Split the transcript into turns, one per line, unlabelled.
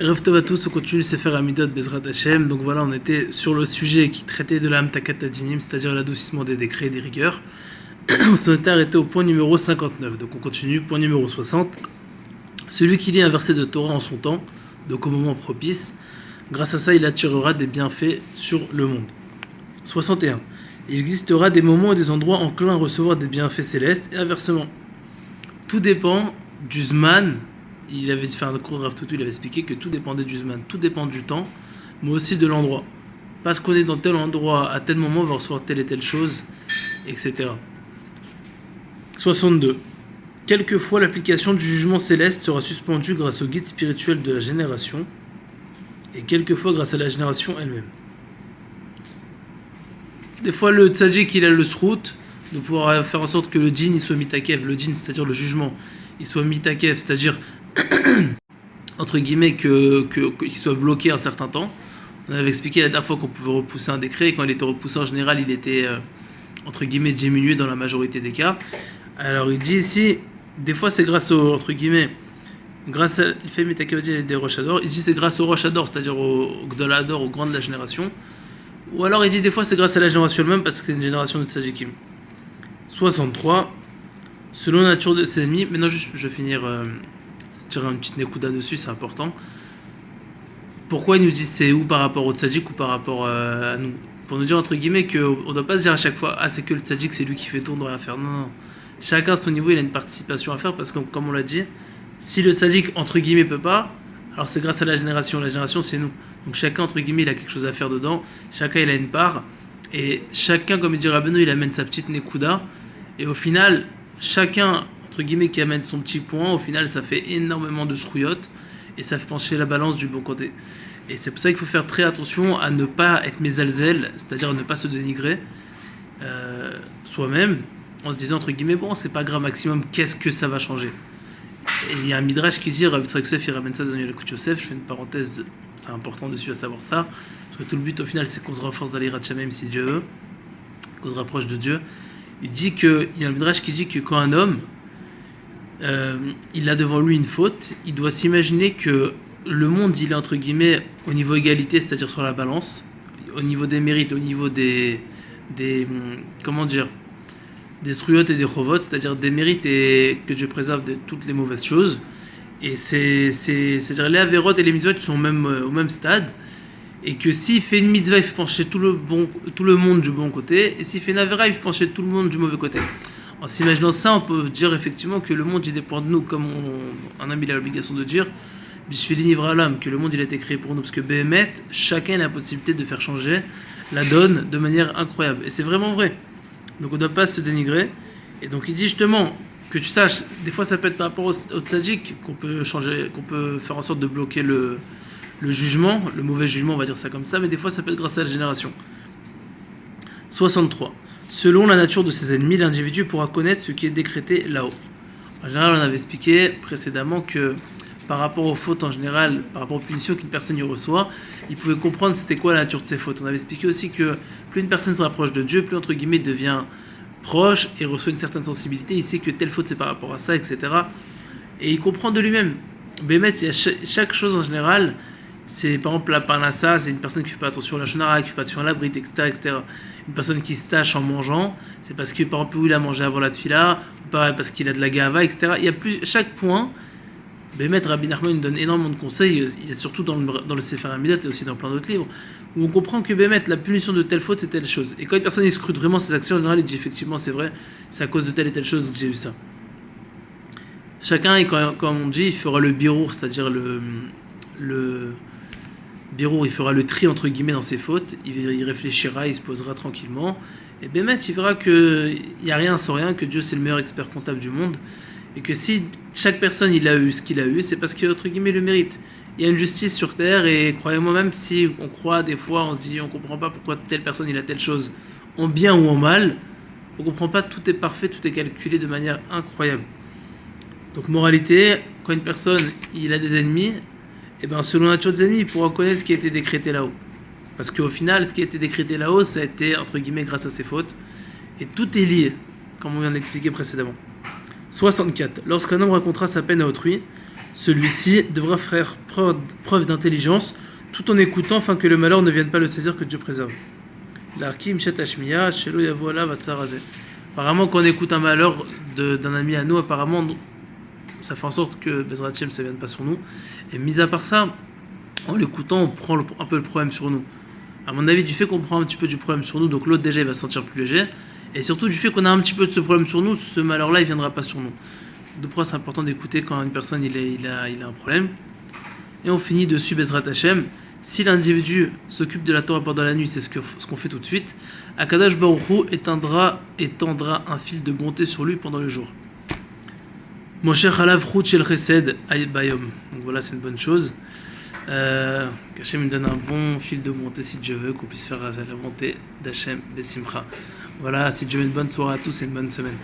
Rev Tov à tous, on continue Sefer Amidot Bezrat Hashem. Donc voilà, on était sur le sujet qui traitait de l'âme Takat Adinim, c'est-à-dire l'adoucissement des décrets et des rigueurs. On s'en était arrêté au point numéro 59. Donc on continue, point numéro 60. Celui qui lit un verset de Torah en son temps, donc au moment propice, grâce à ça il attirera des bienfaits sur le monde. 61. Il existera des moments et des endroits enclins à recevoir des bienfaits célestes et inversement. Tout dépend du Zman. Il avait fait un cours de Rav Toutou, il avait expliqué que tout dépendait du Zman, tout dépend du temps, mais aussi de l'endroit. Parce qu'on est dans tel endroit, à tel moment, on va recevoir telle et telle chose, etc. 62. Quelquefois, l'application du jugement céleste sera suspendue grâce au guide spirituel de la génération, et quelquefois grâce à la génération elle-même. Des fois, le tzaddik, il a le srout, de pouvoir faire en sorte que le djinn, il soit mitakev, le djinn, c'est-à-dire le jugement, il soit mitakev, c'est-à-dire entre guillemets qu'il soit bloqué un certain temps. On avait expliqué la dernière fois qu'on pouvait repousser un décret, et quand il était repoussé en général il était entre guillemets diminué dans la majorité des cas. Alors il dit ici, des fois c'est grâce au entre guillemets, grâce à il fait Metakavadi des Rochador, il dit c'est grâce au Rochador, c'est-à-dire au Gdolador, au grand de la génération, ou alors il dit des fois c'est grâce à la génération elle-même parce que c'est une génération de Tzajikim. 63. Selon la nature de ses ennemis, maintenant je vais finir tirer une petite nekuda dessus, c'est important. Pourquoi il nous dit c'est où par rapport au tzaddik ou par rapport à nous? Pour nous dire entre guillemets qu'on ne doit pas se dire à chaque fois ah c'est que le tzaddik c'est lui qui fait tout, on doit rien faire. Non, non. Chacun à son niveau il a une participation à faire parce que comme on l'a dit, si le tzaddik entre guillemets peut pas, alors c'est grâce à la génération c'est nous. Donc chacun entre guillemets il a quelque chose à faire dedans, chacun il a une part et chacun comme il dit Rabbeinu il amène sa petite nekuda et au final chacun entre guillemets qui amène son petit point, au final ça fait énormément de srouillottes et ça fait pencher la balance du bon côté. Et c'est pour ça qu'il faut faire très attention à ne pas être mésalzel, c'est-à-dire à ne pas se dénigrer soi-même en se disant entre guillemets bon c'est pas grave maximum, qu'est-ce que ça va changer. Et il y a un midrash qui dit Rav Yitzhak Yosef il ramène ça dans Yalkut Yosef, je fais une parenthèse, c'est important dessus à savoir ça, parce que tout le but au final c'est qu'on se renforce dans les Ratchamem si Dieu veut, qu'on se rapproche de Dieu. Il dit que, il y a un midrash qui dit que quand un homme il a devant lui une faute, il doit s'imaginer que le monde il est entre guillemets au niveau égalité, c'est-à-dire sur la balance, au niveau des mérites, au niveau des comment dire, des sruyot et des chovot, c'est-à-dire des mérites et que Dieu préserve de toutes les mauvaises choses. Et c'est-à-dire les avérotes et les mitzvot sont même au même stade. Et que s'il fait une mitzvah, il fait pencher tout le monde du bon côté, et s'il fait une avéra, il fait pencher tout le monde du mauvais côté. En s'imaginant ça, on peut dire effectivement que le monde il dépend de nous, comme un ami a l'obligation de dire, Bishvili Nivra Alam, que le monde il a été créé pour nous, parce que Behemet, chacun a la possibilité de faire changer la donne de manière incroyable. Et c'est vraiment vrai. Donc on ne doit pas se dénigrer. Et donc il dit justement que tu saches, des fois ça peut être par rapport au tzaddik qu'on peut changer, qu'on peut faire en sorte de bloquer le jugement, le mauvais jugement, on va dire ça comme ça, mais des fois ça peut être grâce à la génération. 63. Selon la nature de ses ennemis, l'individu pourra connaître ce qui est décrété là-haut. En général, on avait expliqué précédemment que par rapport aux fautes en général, par rapport aux punitions qu'une personne y reçoit, il pouvait comprendre c'était quoi la nature de ses fautes. On avait expliqué aussi que plus une personne se rapproche de Dieu, plus entre guillemets devient proche et reçoit une certaine sensibilité, il sait que telle faute c'est par rapport à ça, etc. Et il comprend de lui-même. Bémet, il y a chaque chose en général. C'est par exemple la parnassa, c'est une personne qui fait pas attention à la shonara, qui fait pas attention à la brite, etc., etc. Une personne qui se tâche en mangeant, c'est parce que par exemple où il a mangé avant la tfila, ou parce qu'il a de la gava, etc. Il y a chaque point. Bémet Rabbi Nachman nous donne énormément de conseils, il y a surtout dans le Sefer Amidot et aussi dans plein d'autres livres, où on comprend que Bémet, la punition de telle faute, c'est telle chose. Et quand une personne scrute vraiment ses actions, en général, il dit effectivement c'est vrai, c'est à cause de telle et telle chose que j'ai eu ça. Chacun, comme on dit, il fera le birour, c'est-à-dire le birour, il fera le tri entre guillemets dans ses fautes, il réfléchira, il se posera tranquillement, et Bémet, il verra qu'il n'y a rien sans rien, que Dieu c'est le meilleur expert comptable du monde, et que si chaque personne il a eu ce qu'il a eu, c'est parce que entre guillemets le mérite. Il y a une justice sur terre et croyez-moi, même si on croit des fois, on se dit on comprend pas pourquoi telle personne il a telle chose, en bien ou en mal, on comprend pas, tout est parfait, tout est calculé de manière incroyable. Donc moralité, quand une personne il a des ennemis, et ben selon la nature des ennemis, il pourra connaître ce qui a été décrété là-haut. Parce qu'au final, ce qui a été décrété là-haut, ça a été entre guillemets grâce à ses fautes, et tout est lié, comme on vient d'expliquer précédemment. 64. Lorsqu'un homme racontera sa peine à autrui, celui-ci devra faire preuve d'intelligence tout en écoutant afin que le malheur ne vienne pas le saisir, que Dieu préserve. L'Arkim Shet Hashmiya, Shelo Yavola Vatsarazé. Apparemment, quand on écoute un malheur d'un ami à nous, apparemment, ça fait en sorte que Bezrat Hashem, ça ne vienne pas sur nous. Et mis à part ça, en l'écoutant, on prend un peu le problème sur nous. À mon avis, du fait qu'on prend un petit peu du problème sur nous, donc l'autre déjà il va se sentir plus léger. Et surtout du fait qu'on a un petit peu de ce problème sur nous, ce malheur-là il ne viendra pas sur nous. De pourquoi c'est important d'écouter quand une personne il a un problème. Et on finit dessus Bezrat Hashem. Si l'individu s'occupe de la Torah pendant la nuit, c'est ce qu'on fait tout de suite, Akadosh Baruch Hu étendra un fil de bonté sur lui pendant le jour. Moshe Chalav Chut Shel Chesed Bayom. Donc voilà, c'est une bonne chose. Qu'Hachem me donne un bon fil de bonté si Dieu veut, qu'on puisse faire la bonté d'Hachem Besimcha. Voilà, si Dieu veut une bonne soirée à tous et une bonne semaine.